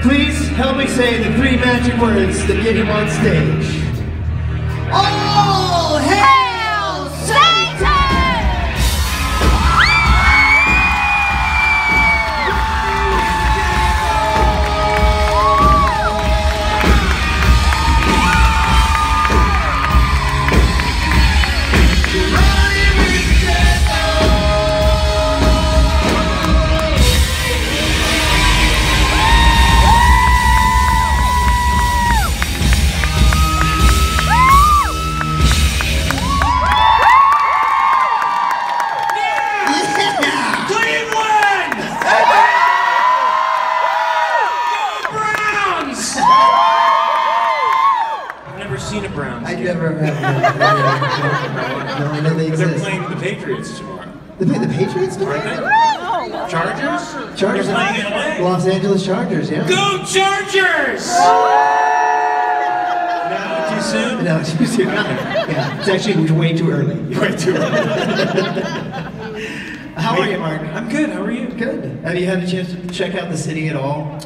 Please help me say the 3 magic words that get him on stage. All hail Satan! I never have. No, I know they exist. They're playing the Patriots tomorrow. They play the Patriots tomorrow? Chargers? Chargers. They're playing in LA. Los Angeles Chargers, yeah. Go Chargers! No, too soon? No, too soon. Yeah, it's actually way too early. Way too early. How are you, Mark? I'm good, how are you? Good. Have you had a chance to check out the city at all?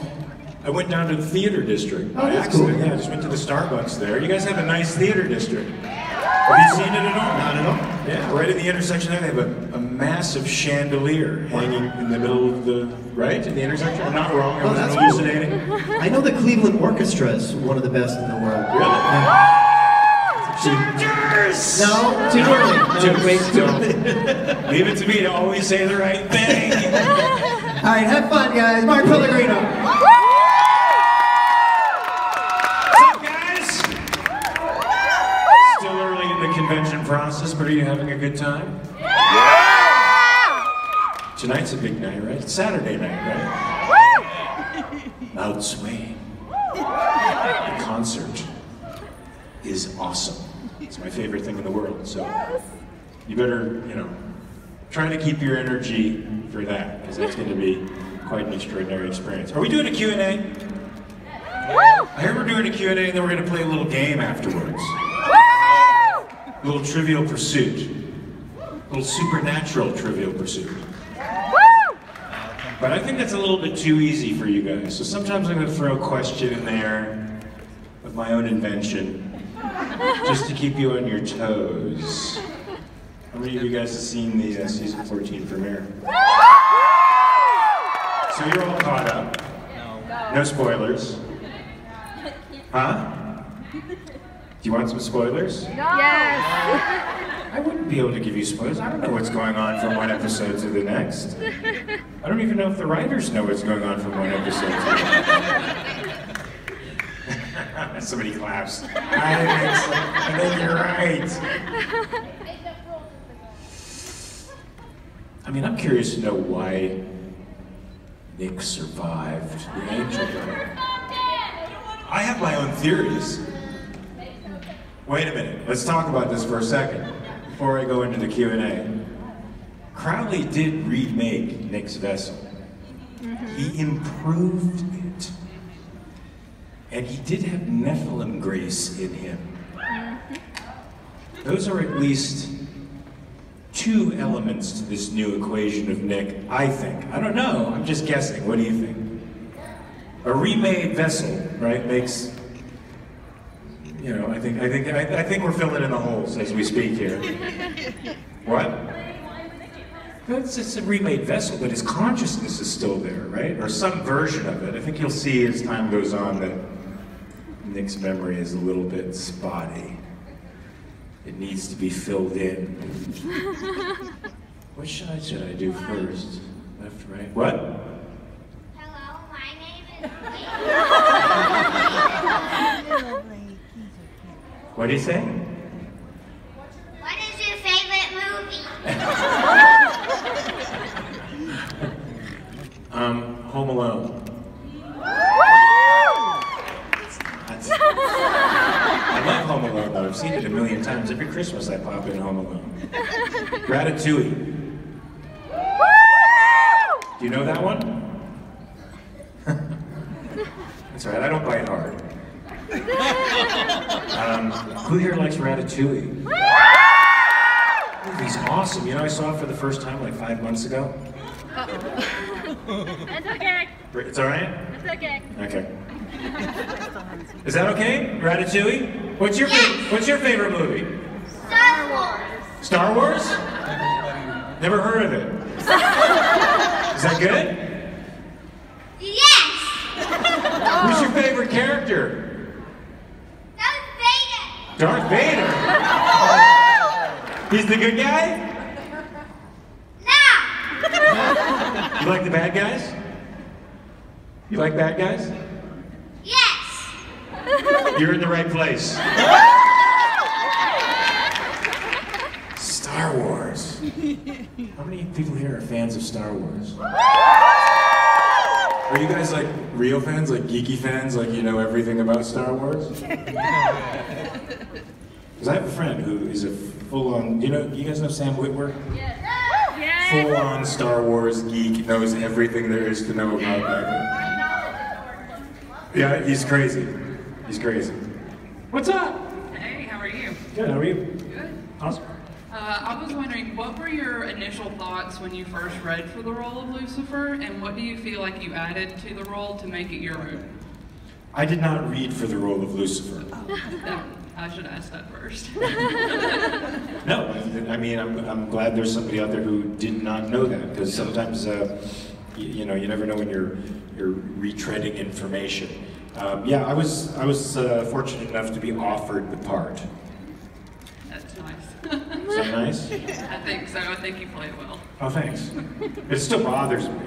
I went down to the theater district. Oh, that's cool. Yeah, I just went to the Starbucks there. You guys have a nice theater district. Have you seen it at all? Not at all. Yeah, right at the intersection there, they have a massive chandelier hanging in the middle of the, right? At the intersection? I'm not wrong, I wasn't hallucinating. Cool. I know the Cleveland Orchestra is one of the best in the world. Really? Yeah. Chargers! No, too early. No, wait, too early. Leave it to me to always say the right thing. All right, have fun, guys. Mark Pellegrino. Convention process, but are you having a good time? Yeah! Tonight's a big night, right? It's Saturday night, right? Loud swing. The concert is awesome. It's my favorite thing in the world, so you better, try to keep your energy for that, because that's going to be quite an extraordinary experience. Are we doing a Q&A? I heard we're doing a Q&A, and then we're going to play a little game afterwards. A little Trivial Pursuit. A little supernatural Trivial Pursuit. But I think that's a little bit too easy for you guys. So sometimes I'm going to throw a question in there of my own invention, just to keep you on your toes. How many of you guys have seen the season 14 premiere? So you're all caught up. No spoilers. Huh? Do you want some spoilers? Yes! I wouldn't be able to give you spoilers. I don't know what's going on from one episode to the next. I don't even know if the writers know what's going on from one episode to the next. Somebody claps. I think you're right. I mean, I'm curious to know why Nick survived the angel battle. I have my own theories. Wait a minute, let's talk about this for a second, before I go into the Q&A. Crowley did remake Nick's vessel. He improved it. And he did have Nephilim grace in him. Those are at least 2 elements to this new equation of Nick, I think. I don't know, I'm just guessing, what do you think? A remade vessel, right, makes, I think we're filling in the holes as we speak here. What? It's a remade vessel, but his consciousness is still there, right? Or some version of it. I think you'll see as time goes on that Nick's memory is a little bit spotty. It needs to be filled in. What side should I do first? Left, right? What? Hello, my name is What do you say? What is your favorite movie? Home Alone. I love Home Alone though. I've seen it a million times. Every Christmas I pop in Home Alone. Ratatouille. Do you know that one? That's right, I don't bite hard. Who here likes Ratatouille? Movie's awesome. You know, I saw it for the first time like 5 months ago. That's okay. It's all right? It's okay. Okay. Is that okay? Ratatouille? What's your favorite movie? Star Wars. Star Wars? Never heard of it. Is that good? Yes. Who's your favorite character? Darth Vader. Darth Vader. He's the good guy? No. You like the bad guys? You like bad guys? Yes. You're in the right place. Star Wars. How many people here are fans of Star Wars? Are you guys like real fans, like geeky fans, like you know everything about Star Wars? Because I have a friend who is a full-on, you guys know Sam Witwer? Yes. Full-on Star Wars geek, knows everything there is to know about that. Yeah, he's crazy. He's crazy. What's up? Hey, how are you? Good, how are you? Good. Awesome. I was wondering, what were your initial thoughts when you first read for the role of Lucifer, and what do you feel like you added to the role to make it your own? I did not read for the role of Lucifer. No, I should ask that first. No, I mean, I'm glad there's somebody out there who did not know that, because sometimes, you never know when you're retreading information. Yeah, I was fortunate enough to be offered the part. That's nice. Is that nice? I think so. I think you played well. Oh, thanks. It still bothers me.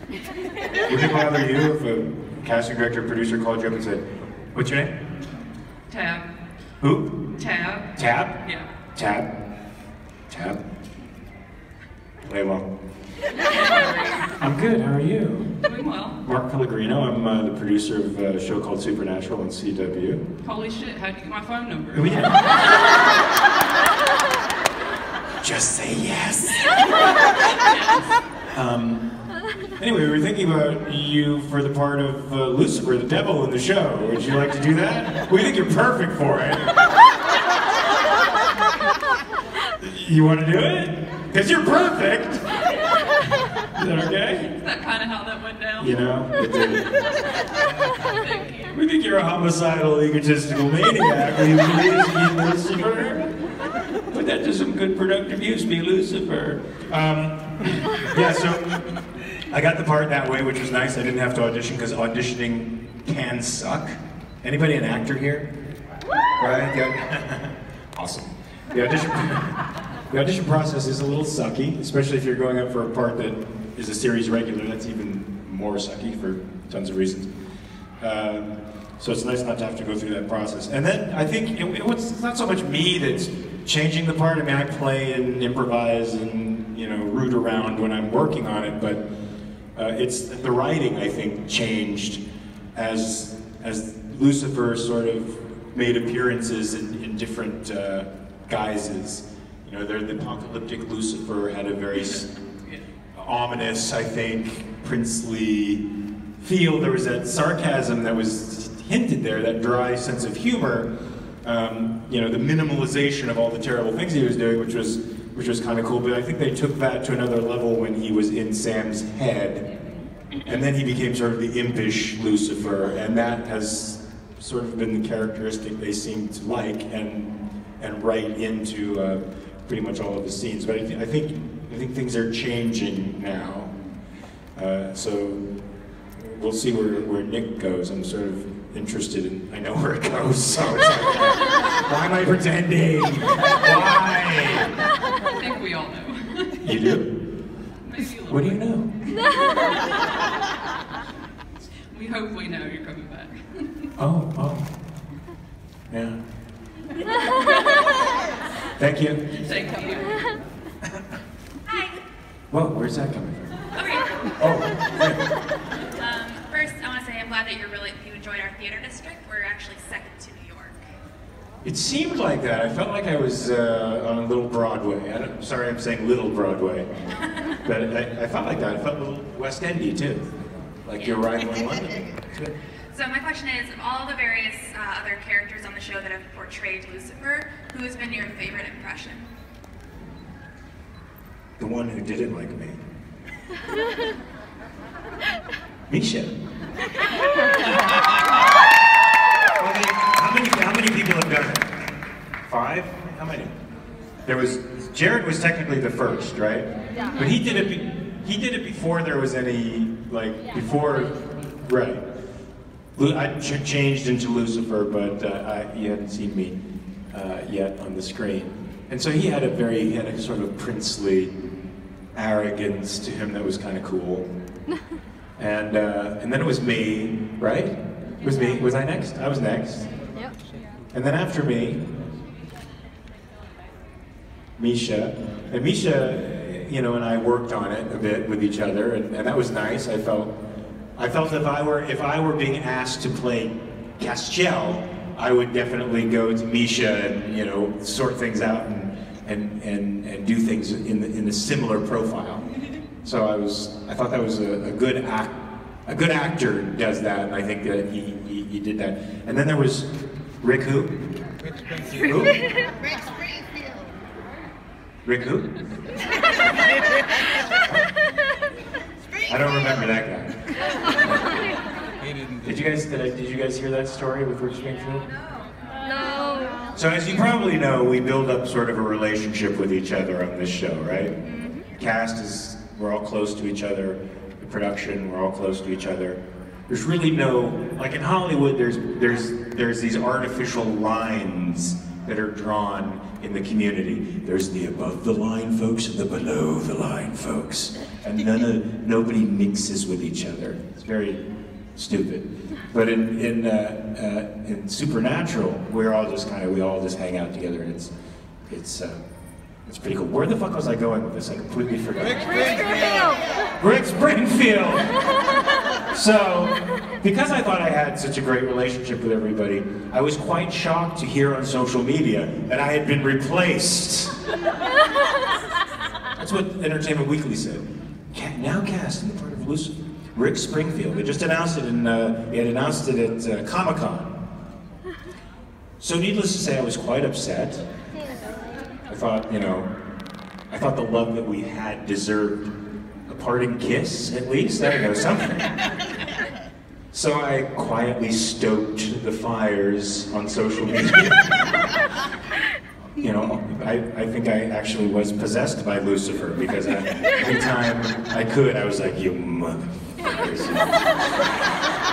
Would it bother you if a casting director or producer called you up and said, "What's your name?" Tab. Who? Tab. Tab? Yeah. Tab? Tab? Play along. I'm good, how are you? Doing well. Mark Pellegrino, I'm the producer of a show called Supernatural on CW. Holy shit, how'd you get my phone number? Oh, yeah. Just say yes. Anyway, we were thinking about you for the part of Lucifer, the devil in the show. Would you like to do that? We think you're perfect for it. You want to do it? Because you're perfect. Is that okay? Is that kind of how that went down? You know, it did. Thank you. We think you're a homicidal, egotistical maniac. Will you please be Lucifer? Put that to some good productive use, be Lucifer. Yeah, so I got the part that way, which was nice. I didn't have to audition, because auditioning can suck. Anybody an actor here? Right? Yeah. Awesome. The audition process is a little sucky, especially if you're going up for a part that is a series regular. That's even more sucky for tons of reasons. So it's nice not to have to go through that process. And then I think it's not so much me that's changing the part. I mean, I play and improvise and root around when I'm working on it, but it's the writing, I think, changed as Lucifer sort of made appearances in different guises. The apocalyptic Lucifer had a very ominous, I think, princely feel. There was that sarcasm that was hinted there, that dry sense of humor. The minimalization of all the terrible things he was doing, which was kind of cool. But I think they took that to another level when he was in Sam's head, and then he became sort of the impish Lucifer, and that has sort of been the characteristic they seem to like and write into pretty much all of the scenes. But I think things are changing now. So we'll see where Nick goes. I'm sort of interested in, I know where it goes, so it's like, why am I pretending? Why? I think we all know. You do? Maybe a little What do you bit. know? We hope we know you're coming back. Oh. Yeah. Thank you. Thank you. Hi. Whoa, where's that coming from? Okay. Oh, First, I want to say I'm glad that you enjoyed our theater district. We're actually second to New York. it seemed like that. I felt like I was on a little Broadway. Sorry, I'm saying little Broadway. But I felt like that. I felt a little West Endy too. Like your rival in London. Good. So my question is, of all the various other characters on the show that have portrayed Lucifer, who has been your favorite impression? The one who didn't like me. Misha. How many people have done it? 5? How many? Jared was technically the first, right? Yeah. But he did it before there was any, like, before, right. I changed into Lucifer, but you hadn't seen me yet on the screen. And so he had a sort of princely arrogance to him that was kind of cool. And then it was me, right? It was me. Was I next? I was next. Yep. And then after me, Misha. And Misha, you know, and I worked on it a bit with each other, and that was nice. I felt if I were being asked to play Castiel, I would definitely go to Misha and, you know, sort things out and do things in a similar profile. So I thought that was a good actor does that, and I think that he did that. And then there was Rick who? Rick Springfield. Who? Rick Springfield. Rick who? I don't remember that guy. He didn't. Did you guys hear that story with Rick Springfield? No. So as you probably know, we build up sort of a relationship with each other on this show, right? Cast we're all close to each other. The production, we're all close to each other. There's really no, like in Hollywood, there's these artificial lines that are drawn in the community. There's the above the line folks and the below the line folks, and nobody mixes with each other. It's very stupid. But in Supernatural, we all just hang out together, and it's pretty cool. Where the fuck was I going with this? I completely forgot. Rick Springfield! So, because I thought I had such a great relationship with everybody, I was quite shocked to hear on social media that I had been replaced. That's what Entertainment Weekly said. Now cast in the part of Lucifer. Rick Springfield. They just announced it they had announced it at Comic-Con. So needless to say, I was quite upset. I thought the love that we had deserved a parting kiss, at least. I don't know, something. So I quietly stoked the fires on social media. You know, I think I actually was possessed by Lucifer, because every time I could, I was like, you motherfuckers.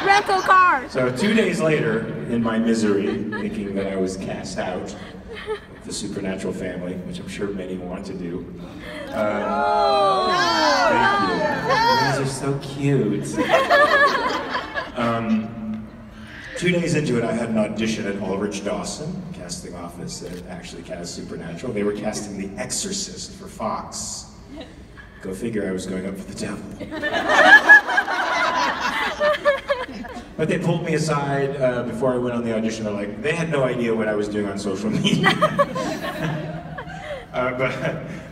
Rental cars. So 2 days later, in my misery, thinking that I was cast out of the Supernatural family, which I'm sure many want to do. Thank you. You guys are so cute. 2 days into it, I had an audition at Ulrich Dawson casting office that actually cast Supernatural. They were casting The Exorcist for Fox. Go figure, I was going up for the devil. But they pulled me aside before I went on the audition. They had no idea what I was doing on social media. But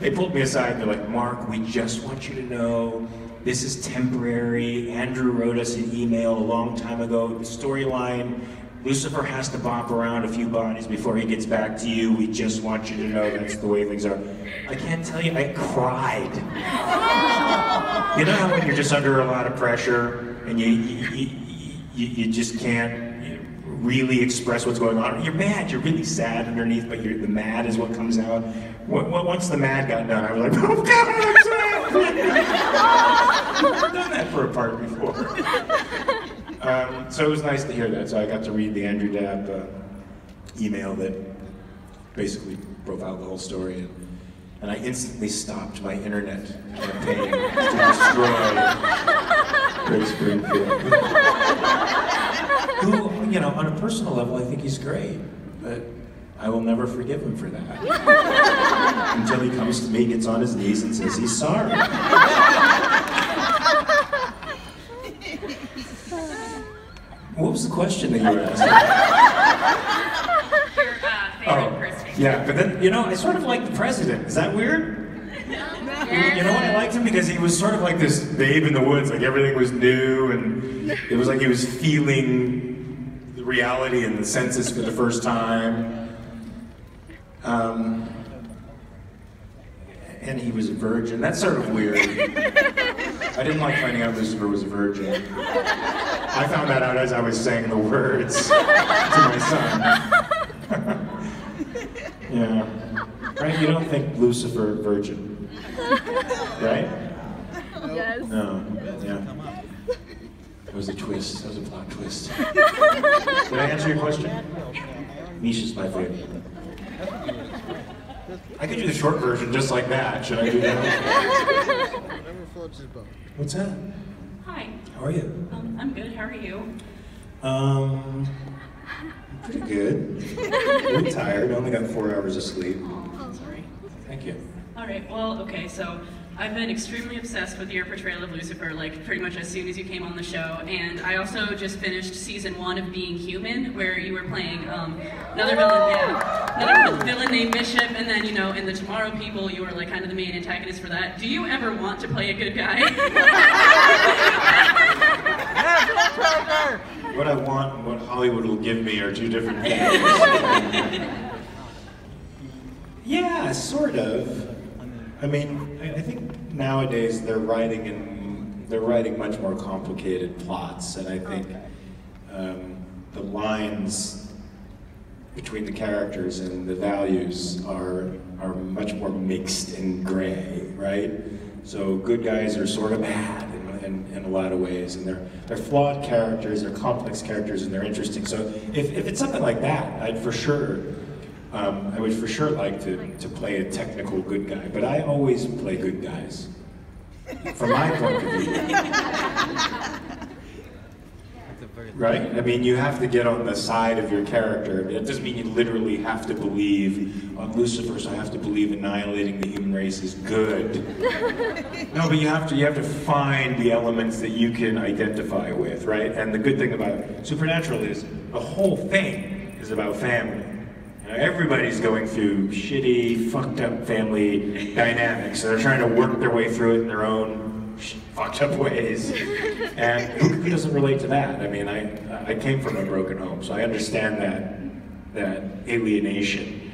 they pulled me aside and they're like, Mark, we just want you to know this is temporary. Andrew wrote us an email a long time ago. The storyline, Lucifer has to bop around a few bodies before he gets back to you. We just want you to know that's the way things are. I can't tell you, I cried. You know how when you're just under a lot of pressure and you just can't really express what's going on. You're mad, you're really sad underneath, but the mad is what comes out. Once the mad got done, I was like, oh God, I'm sad! I've done that for a part before. So it was nice to hear that. So I got to read the Andrew Dabb email that basically profiled the whole story. And I instantly stopped my internet campaign to destroy Rick Springfield. Who, you know, on a personal level, I think he's great, but I will never forgive him for that. Until he comes to me, gets on his knees, and says he's sorry. What was the question that you were asking? Your favorite person. Yeah, but then, you know, I sort of like the president. Is that weird? You know what, I liked him because he was sort of like this babe in the woods, like everything was new, and it was like he was feeling the reality and the census for the first time. And he was a virgin. That's sort of weird. I didn't like finding out Lucifer was a virgin. I found that out as I was saying the words to my son. Yeah. Right? You don't think Lucifer virgin. Right? Yes. No. Yeah. That was a twist. That was a plot twist. Did I answer your question? Misha's my favorite. I could do the short version just like that. Should I do that? What's that? Hi. How are you? I'm good. How are you? Pretty good. A little tired. I only got 4 hours of sleep. Oh, sorry. Thank you. All right. Well, okay. So I've been extremely obsessed with your portrayal of Lucifer, like pretty much as soon as you came on the show. And I also just finished season 1 of Being Human, where you were playing another villain. Yeah, another villain named Bishop. And then, you know, in the Tomorrow People, you were like kind of the main antagonist for that. Do you ever want to play a good guy? What I want and what Hollywood will give me are two different things. Yeah, sort of. I mean, I think nowadays they're writing much more complicated plots, and I think the lines between the characters and the values are much more mixed and gray, right? So good guys are sort of bad in a lot of ways, and they're flawed characters, they're complex characters, and they're interesting. So if it's something like that, I would for sure like to play a technical good guy. But I always play good guys, from my point of view. Right? I mean, you have to get on the side of your character. It doesn't mean you literally have to believe on Lucifer, so I have to believe annihilating the human race is good. No, but you have to find the elements that you can identify with, right? And the good thing about Supernatural is the whole thing is about family. You know, everybody's going through shitty, fucked up family dynamics, and they're trying to work their way through it in their own fucked up ways. And who doesn't relate to that? I mean, I came from a broken home, so I understand that alienation.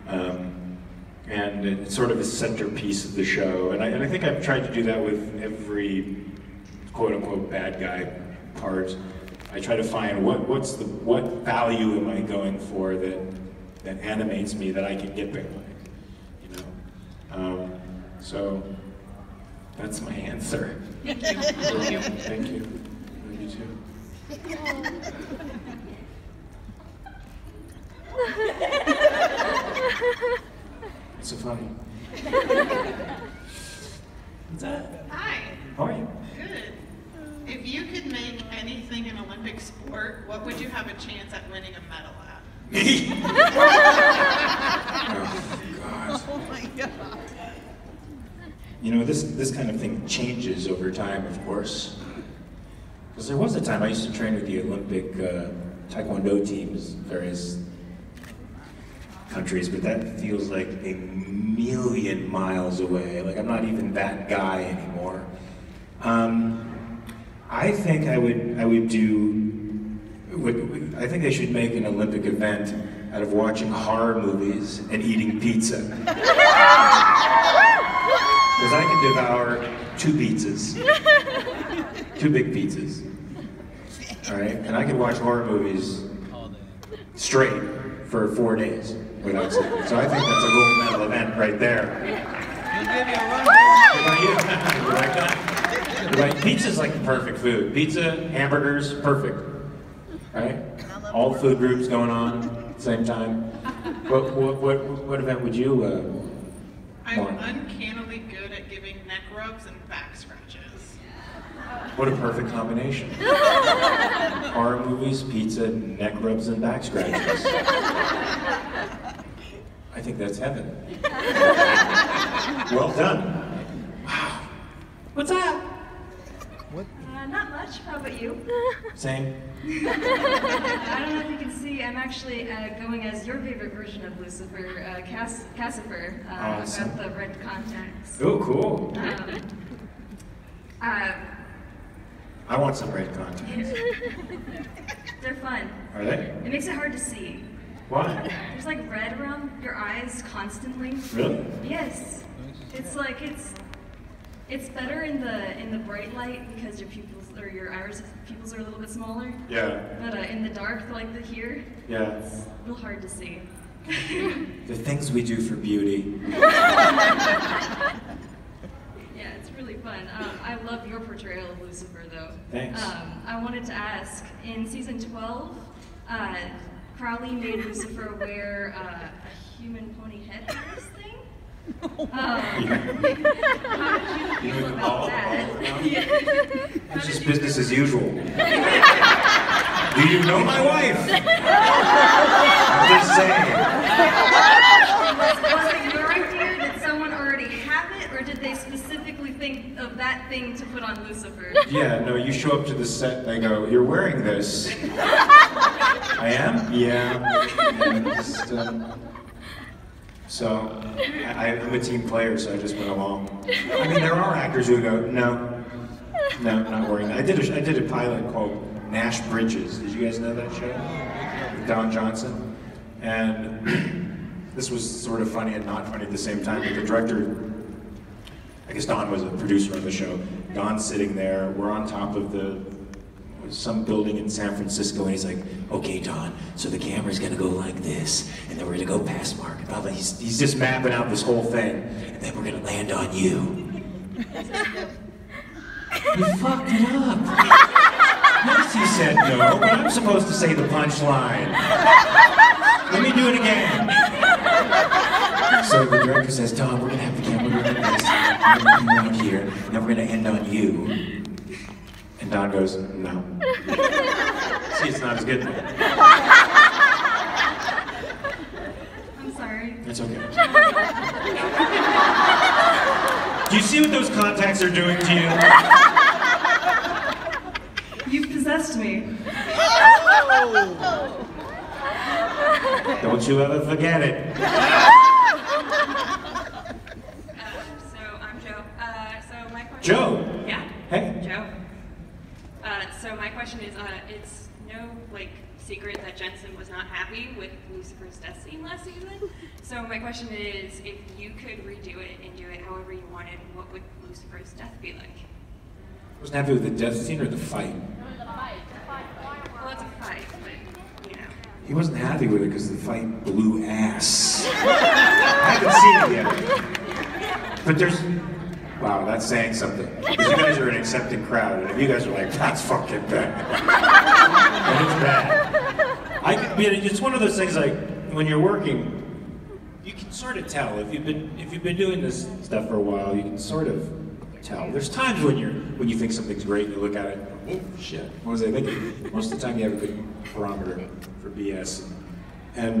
And it's sort of a centerpiece of the show. And I think I've tried to do that with every quote-unquote bad guy part. I try to find what value am I going for that animates me, that I can get behind, you know? So that's my answer. Thank you. Thank you. Thank you. Love you too. What's so funny? What's that? Hi. How are you? Good. If you could make anything an Olympic sport, what would you have a chance at winning a medal at? Me? Oh, God. Oh my God. You know, this kind of thing changes over time, of course. Because there was a time I used to train with the Olympic Taekwondo teams, various countries, but that feels like a million miles away. Like, I'm not even that guy anymore. I think I think they should make an Olympic event out of watching horror movies and eating pizza. Because I can devour 2 pizzas. 2 big pizzas. Alright? And I can watch horror movies straight for 4 days without sleeping. So I think that's a gold medal event right there. You like that? Right? Pizza's like the perfect food. Pizza, hamburgers, perfect. Right? All food groups going on at the same time. What event would you I'm want? uncannily good at giving neck rubs and back scratches. What a perfect combination. Horror movies, pizza, neck rubs, and back scratches. I think that's heaven. Well done. Wow. What's that? What? Not much. How about you? Same. I don't know if you can see, I'm actually going as your favorite version of Lucifer, Cassifer. Awesome. Got the red contacts. Oh, cool. I want some red contacts. They're fun. Are they? It makes it hard to see. Why? There's like red around your eyes constantly. Really? Yes. It's like it's better in the bright light because your pupils or your iris pupils are a little bit smaller. Yeah. But in the dark, like here, Yeah. it's a little hard to see. The things we do for beauty. Yeah, it's really fun. I love your portrayal of Lucifer, though. Thanks. I wanted to ask, in season 12, Crowley made Lucifer wear a human pony head harness thing. How did you feel about that? It's just business as usual. Do you know my wife? I'm just saying. Was it your idea? Did someone already have it, or did they specifically think of that thing to put on Lucifer? Yeah, no, you show up to the set and they go, "You're wearing this." I am? Yeah. And just, so, I'm a team player, so I just went along. I mean, there are actors who go, no, not wearing that. I did a pilot called Nash Bridges. Did you guys know that show? With Don Johnson. And this was sort of funny and not funny at the same time. But the director, I guess Don was a producer on the show. Don's sitting there. We're on top of some building in San Francisco, and he's like, "Okay, Don, so the camera's gonna go like this, and then we're gonna go past Mark." And blah, blah. He's just mapping out this whole thing, and then we're gonna land on you. You fucked it up. Yes, he said no, but I'm supposed to say the punchline. Let me do it again. So the director says, "Don, we're gonna have the camera go like this, and we're gonna right here, and then we're gonna end on you." And Don goes, "No." See, it's not as good. I'm sorry. It's okay. Do you see what those contacts are doing to you? You've possessed me. Don't you ever forget it. So I'm Joe. So my question. Joe. Yeah. Hey. Joe. So my question is, it's no secret that Jensen was not happy with Lucifer's death scene last season. So my question is, if you could redo it and do it however you wanted, what would Lucifer's death be like? Wasn't happy with the death scene or the fight? Well, it's a fight, but you know. He wasn't happy with it because the fight blew ass. I haven't seen it yet. But there's... Wow, that's saying something. Because you guys are an accepting crowd, and if you guys are like, "That's fucking bad." And it's bad. It's one of those things like, when you're working, you can sort of tell. If you've been doing this stuff for a while, you can sort of tell. There's times when you think something's great, and you look at it, and, "Oh shit, what was I thinking?" Most of the time you have a good barometer for BS. And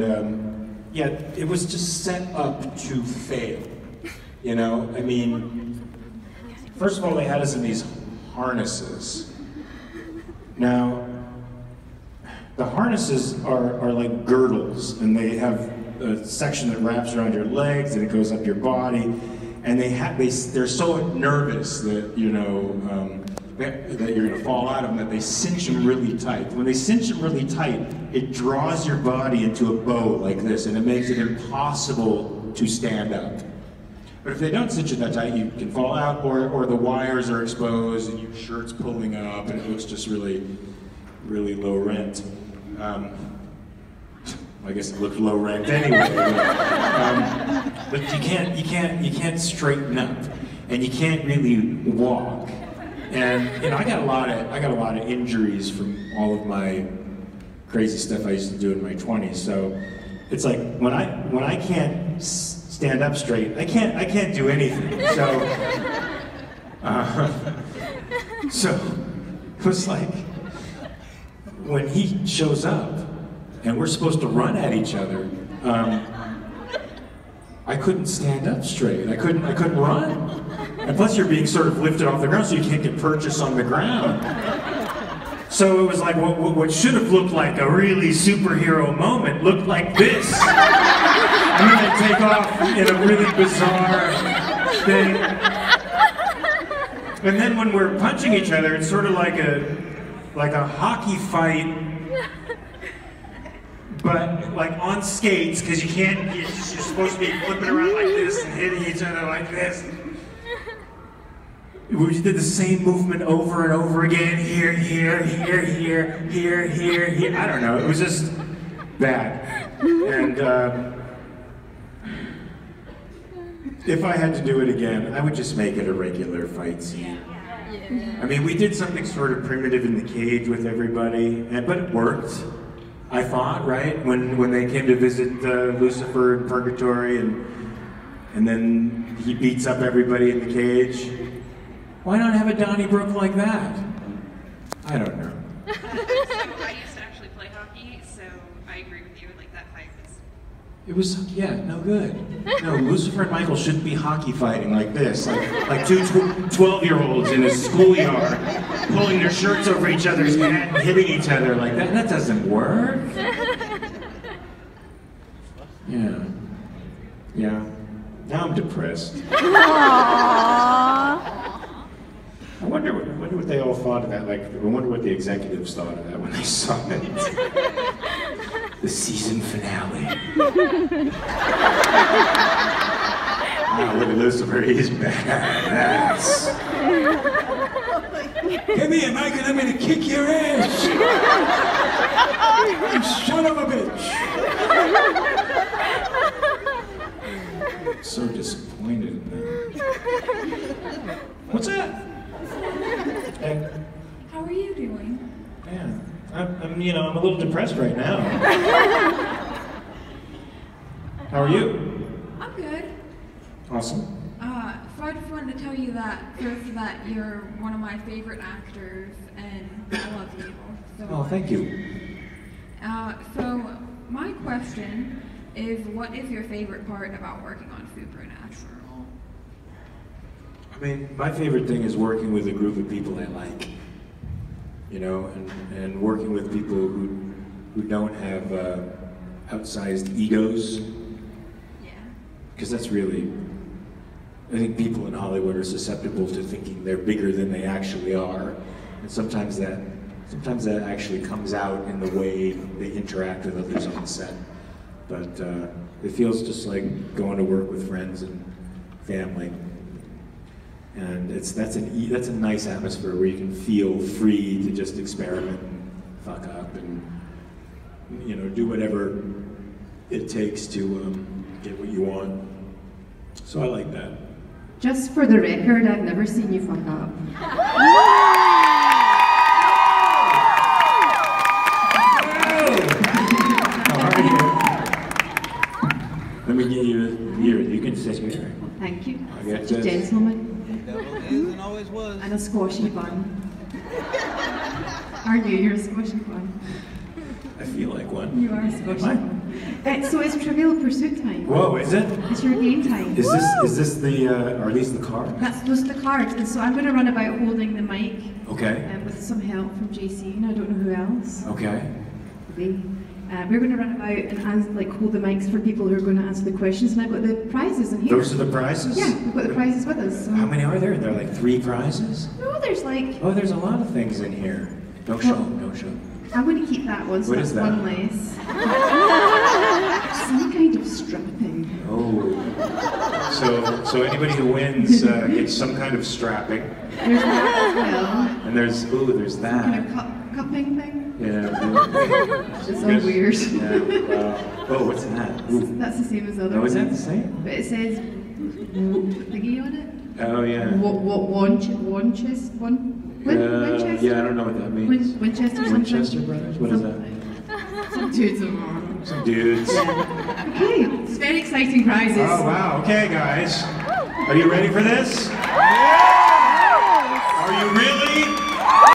yeah, it was just set up to fail. You know, I mean, first of all, they had us in these harnesses. Now, the harnesses are like girdles, and they have a section that wraps around your legs, and it goes up your body, and they're so nervous that, you know, that you're gonna fall out of them, that they cinch them really tight. When they cinch them really tight, it draws your body into a bow like this, and it makes it impossible to stand up. But if they don't cinch it that tight, you can fall out, or the wires are exposed and your shirt's pulling up, and it looks just really, really low rent. I guess it looked low rent anyway. But you can't straighten up, and you can't really walk. And you know, I got a lot of injuries from all of my crazy stuff I used to do in my 20s. So it's like when I can't stand up straight, I can't do anything. So so it was like when he shows up and we're supposed to run at each other, I couldn't stand up straight. I couldn't run. And plus you're being sort of lifted off the ground, so you can't get purchase on the ground. So it was like what should have looked like a really superhero moment looked like this. And then they take off in a really bizarre thing. And then when we're punching each other, it's sort of like a hockey fight, but like on skates, because you're supposed to be flipping around like this and hitting each other like this. We did the same movement over and over again. Here, here, here, here, here, here, here. I don't know. It was just bad. And if I had to do it again, I would just make it a regular fight scene. I mean, we did something sort of primitive in the cage with everybody, but it worked. I thought, right? When they came to visit Lucifer in Purgatory, and then he beats up everybody in the cage. Why not have a Donnybrook like that? I don't know. So I used to actually play hockey, so I agree with you. Like that fight was. It was, yeah, no good. No, Lucifer and Michael shouldn't be hockey fighting like this, like two 12-year-olds in a schoolyard, pulling their shirts over each other's head and hitting each other like that. That doesn't work. Yeah. Yeah. Now I'm depressed. I wonder what they all thought of that. Like, I wonder what the executives thought of that when they saw it. The season finale. Wow, look at Lucifer, he's badass. Come here, Michael, I'm gonna kick your ass. You son of a bitch. So disappointed in them. What's that? Hey. How are you doing? Yeah, I'm a little depressed right now. How are you? I'm good. Awesome. So I just wanted to tell you that first that you're one of my favorite actors, and I love you so Oh, much. thank you. So my question is, what is your favorite part about working on Supernatural? I mean, my favorite thing is working with a group of people I like, and working with people who don't have outsized egos. Yeah. Because that's really, I think people in Hollywood are susceptible to thinking they're bigger than they actually are, and sometimes that actually comes out in the way they interact with others on set. But it feels just like going to work with friends and family. And that's a nice atmosphere where you can feel free to just experiment and fuck up and do whatever it takes to get what you want. So I like that. Just for the record, I've never seen you fuck up. How are you? Let me get you here. You can sit here. Thank you. I got Such a this. gentleman. Devil is and always was. And a squashy bun. Are you? You're a squashy bun. I feel like one. You are a squashy Am I? bun. So it's Trivial Pursuit time. Whoa, is it? It's your game time. Is this the, are these the cards? Those are the cards, and so I'm going to run about holding the mic. Okay. With some help from JC, and I don't know who else. Okay. We're going to run about and hold the mics for people who are going to answer the questions, and I've got the prizes in here. Those are the prizes? Yeah, we've got the prizes with us. So. How many are there? There are like 3 prizes? No, there's like... Oh, there's a lot of things in here. Don't show them, don't show them. I'm going to keep that one, so What that's is that? one less. Some kind of strapping. Oh. So anybody who wins gets some kind of strapping. There's that as well. And there's that. Kind of cupping thing. Yeah. It's so weird. Yeah. Oh, what's that? Ooh. That's the same as the other Oh, is one. that the same? But it says thingy on it. Oh, yeah. Winchester? Yeah, I don't know what that means. Winchester something. Winchester Brothers? What is that? Some dudes of mine. Some dudes. Okay, it's very exciting prizes. Oh, wow. Okay, guys. Are you ready for this?